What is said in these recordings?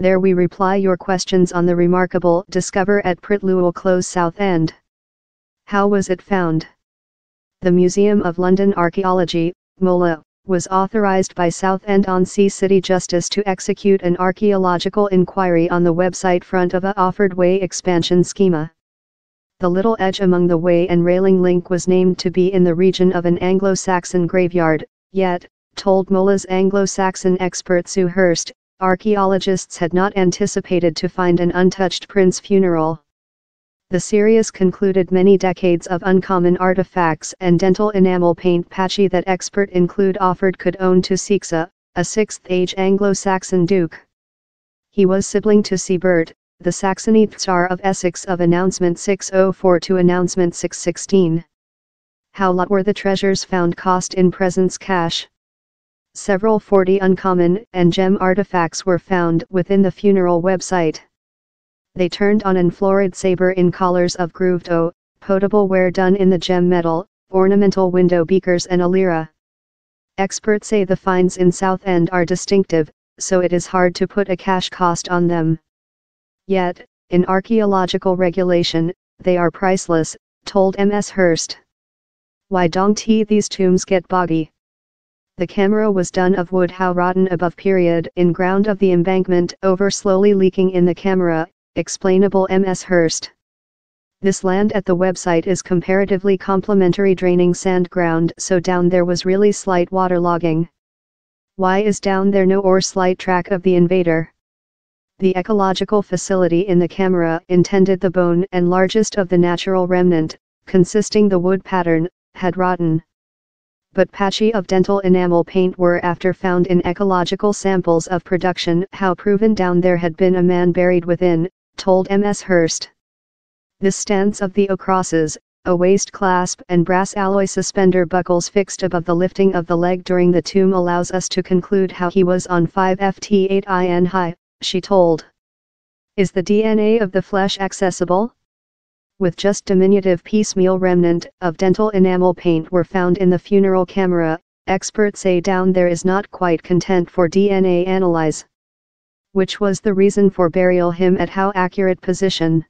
There we reply your questions on the remarkable discover at Pritluel Close, Southend. How was it found? The Museum of London Archaeology, MoLA, was authorised by Southend-on-Sea City Justice to execute an archaeological inquiry on the website front of a offered way expansion schema. The little edge among the way and railing link was named to be in the region of an Anglo-Saxon graveyard, yet, told MoLA's Anglo-Saxon expert Sue Hurst, archaeologists had not anticipated to find an untouched prince funeral. The series concluded many decades of uncommon artifacts and dental enamel paint patchy that expert include offered could own to Sixa, a 6th-age Anglo-Saxon duke. He was sibling to Siebert, the Saxony Tsar of Essex of Announcement 604 to Announcement 616. How lot were the treasures found cost in presents cash? Several 40 uncommon and gem artifacts were found within the funeral website. They turned on an florid saber in collars of grooved potable ware done in the gem metal, ornamental window beakers and a lira. Experts say the finds in Southend are distinctive, so it is hard to put a cash cost on them. Yet, in archaeological regulation, they are priceless, told Ms. Hurst. Why don't these tombs get boggy? The camera was done of wood how rotten above period in ground of the embankment over slowly leaking in the camera, explainable Ms. Hurst. This land at the website is comparatively complementary draining sand ground, so down there was really slight waterlogging. Why is down there no or slight track of the invader? The ecological facility in the camera intended the bone and largest of the natural remnant, consisting the wood pattern, had rotten. But patchy of dental enamel paint were after found in ecological samples of production how proven down there had been a man buried within, told Ms. Hurst. This stance of the crosses, a waist clasp and brass alloy suspender buckles fixed above the lifting of the leg during the tomb allows us to conclude how he was on 5ft 8 in high, she told. Is the DNA of the flesh accessible? With just diminutive piecemeal remnant of dental enamel paint were found in the funeral camera, experts say down there is not quite content for DNA analyze. Which was the reason for burial him at how accurate position.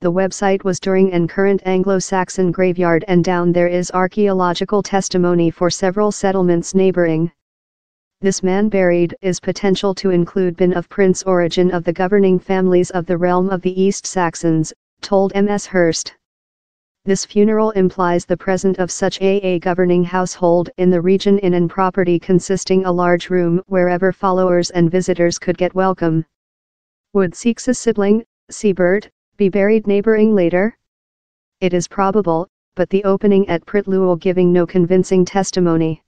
The website was during an current Anglo-Saxon graveyard and down there is archaeological testimony for several settlements neighboring. This man buried is potential to include been of prince origin of the governing families of the realm of the East Saxons, told Ms. Hurst. This funeral implies the presence of such a governing household in the region in an property consisting a large room wherever followers and visitors could get welcome. Would Sixa sibling, Siebert, be buried neighboring later? It is probable, but the opening at Pritluel giving no convincing testimony.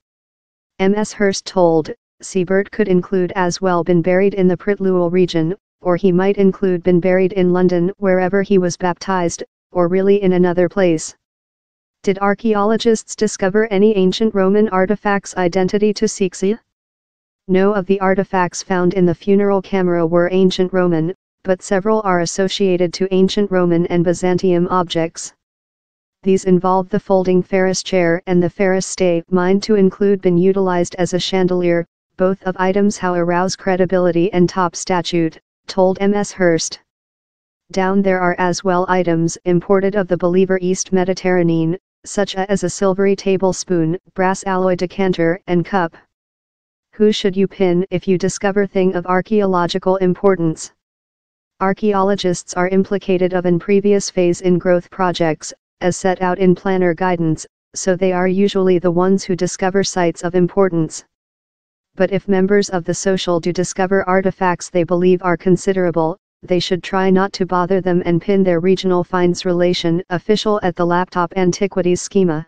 Ms. Hurst told, Siebert could include as well been buried in the Pritluel region, or he might include been buried in London wherever he was baptized, or really in another place. Did archaeologists discover any ancient Roman artifacts identity to Sixa? No of the artifacts found in the funeral camera were ancient Roman, but several are associated to ancient Roman and Byzantium objects. These involve the folding Ferris chair and the Ferris stay, mined to include been utilized as a chandelier, both of items how arouse credibility and top statute, told Ms. Hurst. Down there are as well items imported of the believer East Mediterranean, such as a silvery tablespoon, brass alloy decanter and cup. Who should you pin if you discover thing of archaeological importance? Archaeologists are implicated of an previous phase in growth projects, as set out in planner guidance, so they are usually the ones who discover sites of importance. But if members of the social do discover artifacts they believe are considerable, they should try not to bother them and pin their regional finds relation official at the laptop antiquities schema.